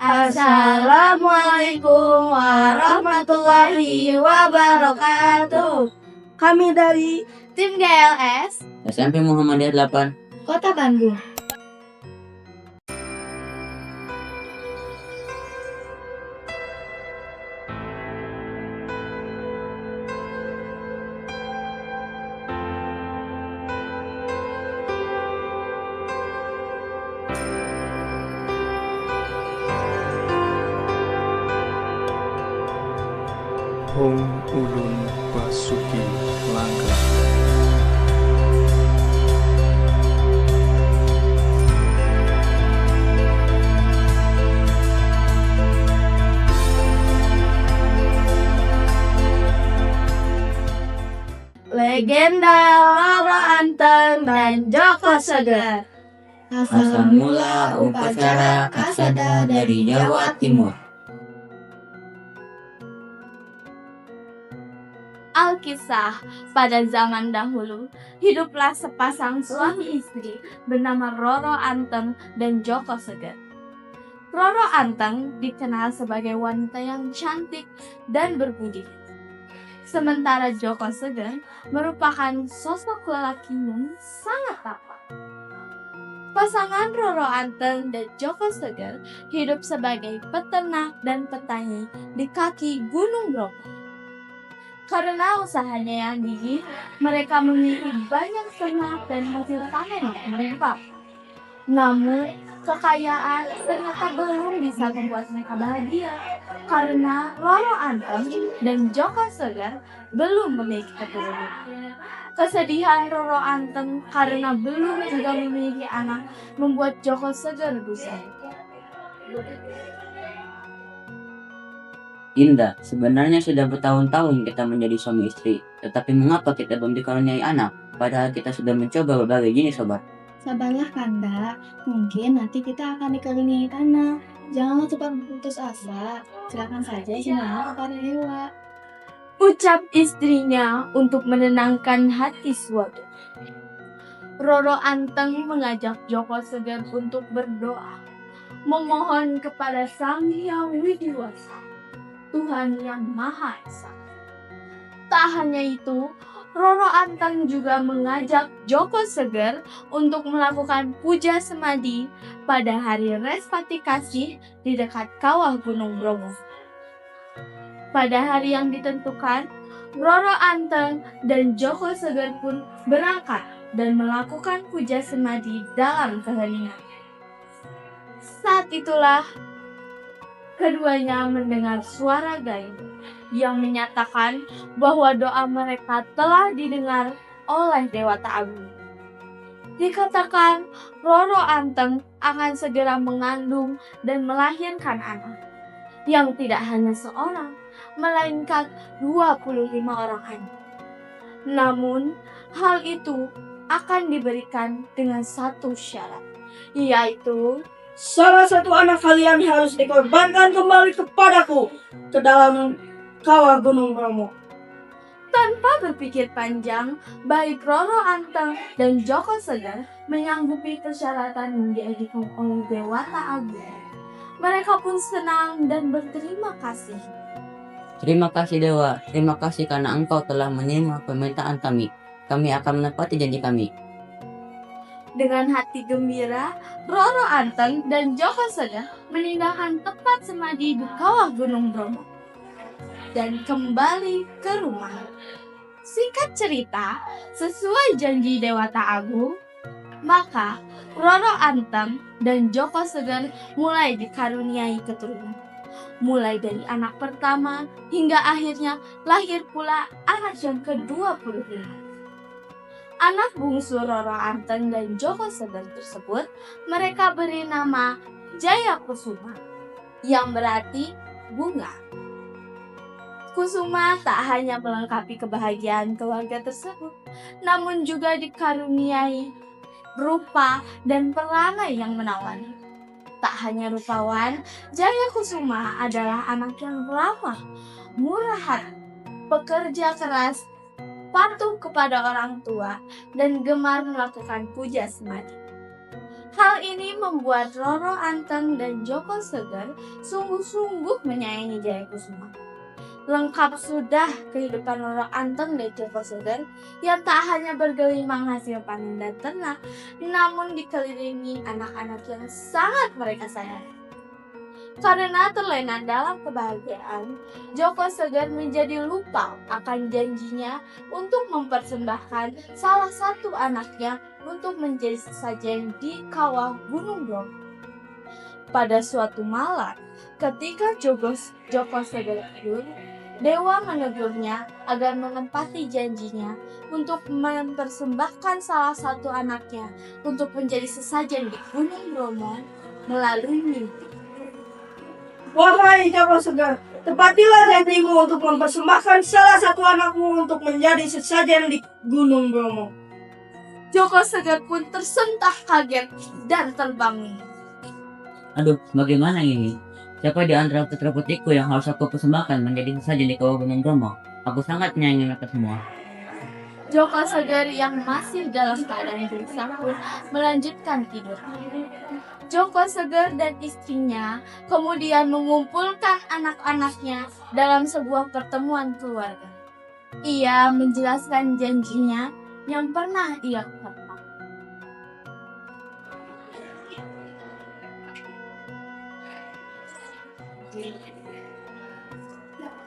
Assalamualaikum warahmatullahi wabarakatuh. Kami dari Tim GLS SMP Muhammadiyah 8 Kota Bandung. Hong Ulun Basuki Langga. legenda Roro Anteng dan Joko Seger. Asal mula upacara kasada dari Jawa Timur. Alkisah, pada zaman dahulu, hiduplah sepasang suami istri bernama Roro Anteng dan Joko Seger. Roro Anteng dikenal sebagai wanita yang cantik dan berbudi. Sementara Joko Seger merupakan sosok lelaki yang sangat tampan. Pasangan Roro Anteng dan Joko Seger hidup sebagai peternak dan petani di kaki Gunung Bromo. Karena usahanya yang gigih, mereka memiliki banyak ternak dan hasil panen yang melimpah. Namun, kekayaan ternyata belum bisa membuat mereka bahagia, karena Roro Anteng dan Joko Seger belum memiliki keturunan. Kesedihan Roro Anteng karena belum juga memiliki anak membuat Joko Seger gusar. Indah, sebenarnya sudah bertahun-tahun kita menjadi suami istri, tetapi mengapa kita belum dikaruniai anak? Padahal kita sudah mencoba berbagai jenis obat. Sabarlah Kanda, mungkin nanti kita akan dikaruniai anak. Janganlah cepat putus asa, silakan saja semua kepada Dewa. Ucap istrinya untuk menenangkan hati suatu. Roro Anteng mengajak Joko Seger untuk berdoa, memohon kepada Sang Hyang Widiwasa, Tuhan yang Maha Esa. Tak hanya itu, Roro Anteng juga mengajak Joko Seger untuk melakukan puja semadi pada hari Respati Kasih di dekat kawah Gunung Bromo. Pada hari yang ditentukan, Roro Anteng dan Joko Seger pun berangkat dan melakukan puja semadi dalam keheningan. Saat itulah keduanya mendengar suara gaib yang menyatakan bahwa doa mereka telah didengar oleh Dewata Agung. Dikatakan Roro Anteng akan segera mengandung dan melahirkan anak, yang tidak hanya seorang, melainkan 25 orang anak. Namun, hal itu akan diberikan dengan satu syarat, yaitu Salah satu anak kalian harus dikorbankan kembali kepadaku ke dalam kawah Gunung Bromo. tanpa berpikir panjang, baik Roro Anteng dan Joko Seger menyanggupi persyaratan yang diajukan oleh Dewata Agung. Mereka pun senang dan berterima kasih. Terima kasih Dewa, terima kasih karena Engkau telah menerima permintaan kami. Kami akan menepati janji kami. Dengan hati gembira, Roro Anteng dan Joko Seger meninggalkan tempat semadi di kawah Gunung Bromo dan kembali ke rumah. Singkat cerita, sesuai janji Dewata Agung, maka Roro Anteng dan Joko Seger mulai dikaruniai keturunan. Mulai dari anak pertama hingga akhirnya lahir pula anak yang ke-25. Anak bungsu Roro Anteng dan Joko Seger tersebut mereka beri nama Jaya Kusuma, yang berarti bunga. Kusuma tak hanya melengkapi kebahagiaan keluarga tersebut, namun juga dikaruniai rupa dan perangai yang menawan. Tak hanya rupawan, Jaya Kusuma adalah anak yang ramah, murah hati, pekerja keras, patuh kepada orang tua, dan gemar melakukan puja semadi. Hal ini membuat Roro Anteng dan Joko Seger sungguh-sungguh menyayangi Jaya Kusuma. Lengkap sudah kehidupan Roro Anteng dan Joko Seger yang tak hanya bergelimang hasil panen dan ternak, namun dikelilingi anak-anak yang sangat mereka sayangi. Karena terlena dalam kebahagiaan, Joko Seger menjadi lupa akan janjinya untuk mempersembahkan salah satu anaknya untuk menjadi sesajen di kawah Gunung Bromo. Pada suatu malam, ketika Joko Seger tidur, Dewa menegurnya agar menepati janjinya untuk mempersembahkan salah satu anaknya untuk menjadi sesajen di Gunung Bromo melalui mimpi. Wahai Joko Seger, tepatilah janjimu untuk mempersembahkan salah satu anakmu untuk menjadi sesajen di Gunung Bromo. Joko Seger pun tersentak kaget dan terbangun. Aduh, bagaimana ini? Siapa di antara putra-putriku yang harus aku persembahkan menjadi sesajen di kawah Gunung Bromo? Aku sangat menyayangi mereka semua. Joko Seger yang masih dalam keadaan gelisah pun melanjutkan tidur. Joko Seger dan istrinya kemudian mengumpulkan anak-anaknya dalam sebuah pertemuan keluarga. Ia menjelaskan janjinya yang pernah ia katakan.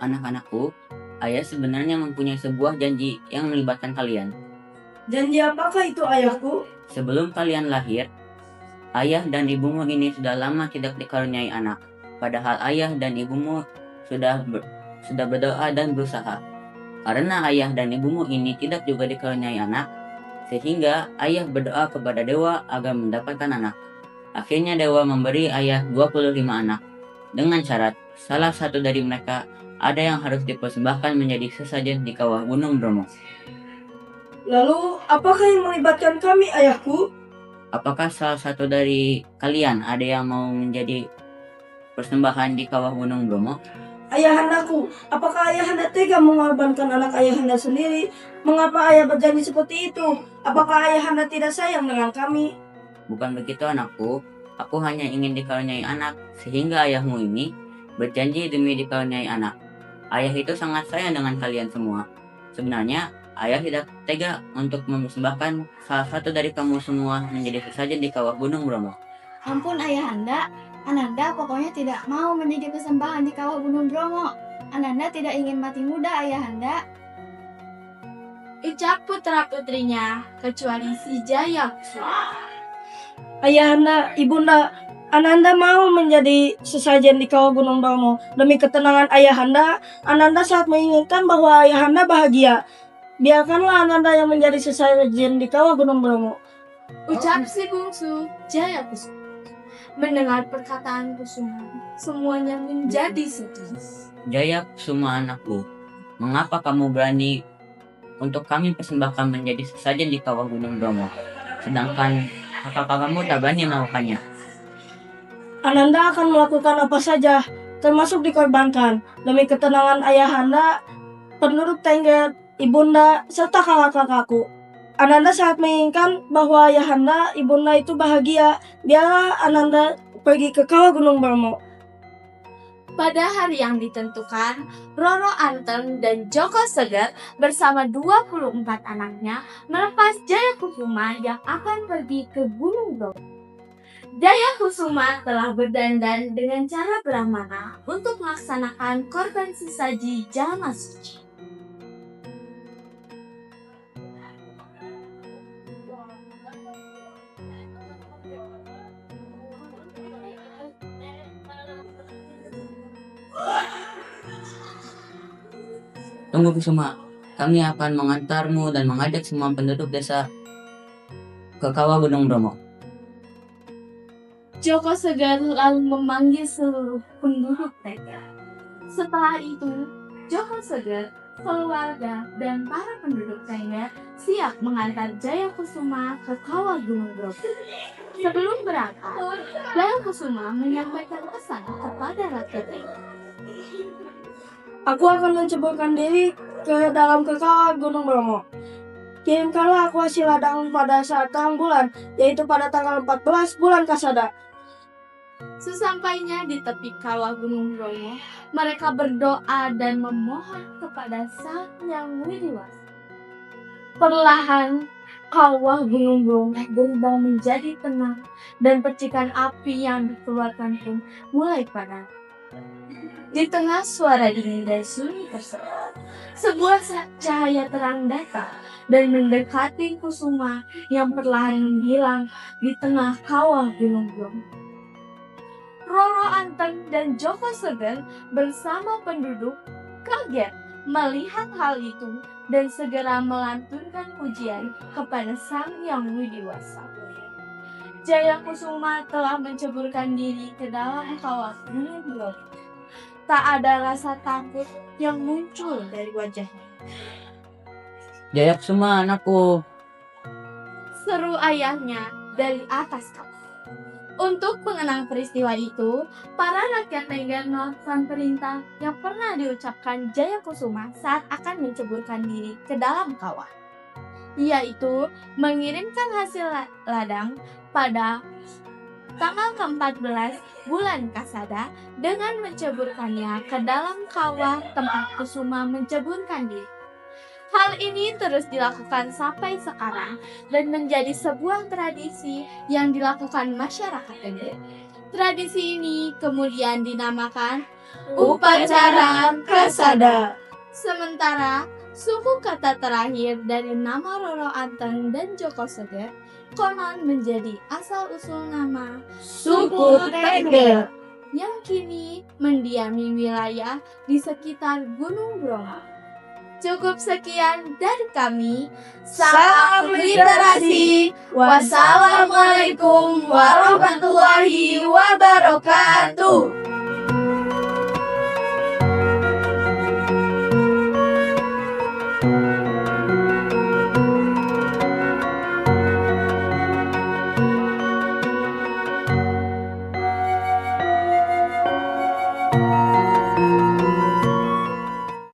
Anak-anakku, ayah sebenarnya mempunyai sebuah janji yang melibatkan kalian. Janji apakah itu, ayahku? Sebelum kalian lahir, ayah dan ibumu ini sudah lama tidak dikaruniai anak. Padahal ayah dan ibumu sudah berdoa dan berusaha. Karena ayah dan ibumu ini tidak juga dikaruniai anak, sehingga ayah berdoa kepada dewa agar mendapatkan anak. Akhirnya dewa memberi ayah 25 anak. Dengan syarat, salah satu dari mereka ada yang harus dipersembahkan menjadi sesajen di kawah Gunung Bromo. Lalu, apakah yang melibatkan kami, ayahku? Apakah salah satu dari kalian ada yang mau menjadi persembahan di kawah Gunung Bromo? Ayahandaku, apakah ayahanda tega mengorbankan anak ayahanda sendiri? Mengapa ayah berjanji seperti itu? Apakah ayahanda tidak sayang dengan kami? Bukan begitu anakku, aku hanya ingin dikaruniai anak, sehingga ayahmu ini berjanji demi dikaruniai anak. Ayah itu sangat sayang dengan kalian semua. Sebenarnya, ayah tidak tega untuk mempersembahkan salah satu dari kamu semua menjadi sesajen di kawah Gunung Bromo. Ampun ayahanda, Ananda pokoknya tidak mau menjadi persembahan di kawah Gunung Bromo. Ananda tidak ingin mati muda ayahanda. Ucap putra-putrinya, kecuali si Jaya Kusuma. Ayahanda, ibunda, Ananda mau menjadi sesajen di kawah Gunung Bromo. Demi ketenangan ayahanda, Ananda sangat menginginkan bahwa ayahanda bahagia. Biarkanlah Ananda yang menjadi sesajen di kawah Gunung Bromo. Ucap si bungsu, Jaya Kusuma. Mendengar perkataan Kusuma, semuanya menjadi sedih. Jaya Kusuma anakku, mengapa kamu berani untuk kami persembahkan menjadi sesajen di kawah Gunung Bromo, sedangkan kakak-kakakmu tak berani melakukannya? Ananda akan melakukan apa saja, termasuk dikorbankan, demi ketenangan ayahanda, penduduk Tengger, ibunda, serta kakak-kakakku. Ananda sangat menginginkan bahwa ayahanda, ibunda itu bahagia. Biarlah Ananda pergi ke kawah Gunung Bromo. Pada hari yang ditentukan, Roro Anteng dan Joko Seger bersama 24 anaknya melepas Jaya Kusuma yang akan pergi ke Gunung Bromo. Jaya Kusuma telah berdandan dengan cara brahmana untuk melaksanakan korban sesaji Jalma Suci. Tunggu Kusuma, kami akan mengantarmu dan mengajak semua penduduk desa ke kawah Gunung Bromo. Joko Seger lalu memanggil seluruh penduduk Tengger. Setelah itu, Joko Seger, keluarga, dan para penduduk Tengger siap mengantar Jaya Kusuma ke kawah Gunung Bromo. Sebelum berangkat, Jaya Kusuma menyampaikan pesan kepada rakyat Tengger. Aku akan menceburkan diri ke dalam kawah Gunung Bromo. Kirimkanlah aku hasil ladang pada saat terang bulan, yaitu pada tanggal 14 bulan Kasada. Sesampainya di tepi kawah Gunung Bromo, mereka berdoa dan memohon kepada Sang Yang Widiwasa. Perlahan, kawah Gunung Bromo berubah menjadi tenang dan percikan api yang dikeluarkan pun mulai padam. Di tengah suara dingin dan sunyi tersebut, sebuah cahaya terang datang dan mendekati Kusuma yang perlahan menghilang di tengah kawah Gunung Bromo. Roro Anteng dan Joko Seger bersama penduduk kaget melihat hal itu dan segera melantunkan pujian kepada Sang Yang Widiwasa. Jaya Kusuma telah menceburkan diri ke dalam kawah Gunung Bromo. Tak ada rasa takut yang muncul dari wajahnya. Jaya Kusuma anakku. Seru ayahnya dari atas kawah. Untuk mengenang peristiwa itu, para rakyat Tengger melakukan perintah yang pernah diucapkan Jaya Kusuma saat akan menceburkan diri ke dalam kawah, yaitu mengirimkan hasil ladang pada tanggal ke-14 bulan Kasada dengan menceburkannya ke dalam kawah tempat Kusuma menceburkan diri. Hal ini terus dilakukan sampai sekarang dan menjadi sebuah tradisi yang dilakukan masyarakat Tengger. Tradisi ini kemudian dinamakan Upacara Kasada. Sementara suku kata terakhir dari nama Roro Anteng dan Joko Seger konon menjadi asal-usul nama Suku Tengger. yang kini mendiami wilayah di sekitar Gunung Bromo. Cukup sekian dari kami. Salam literasi. Wassalamualaikum warahmatullahi wabarakatuh.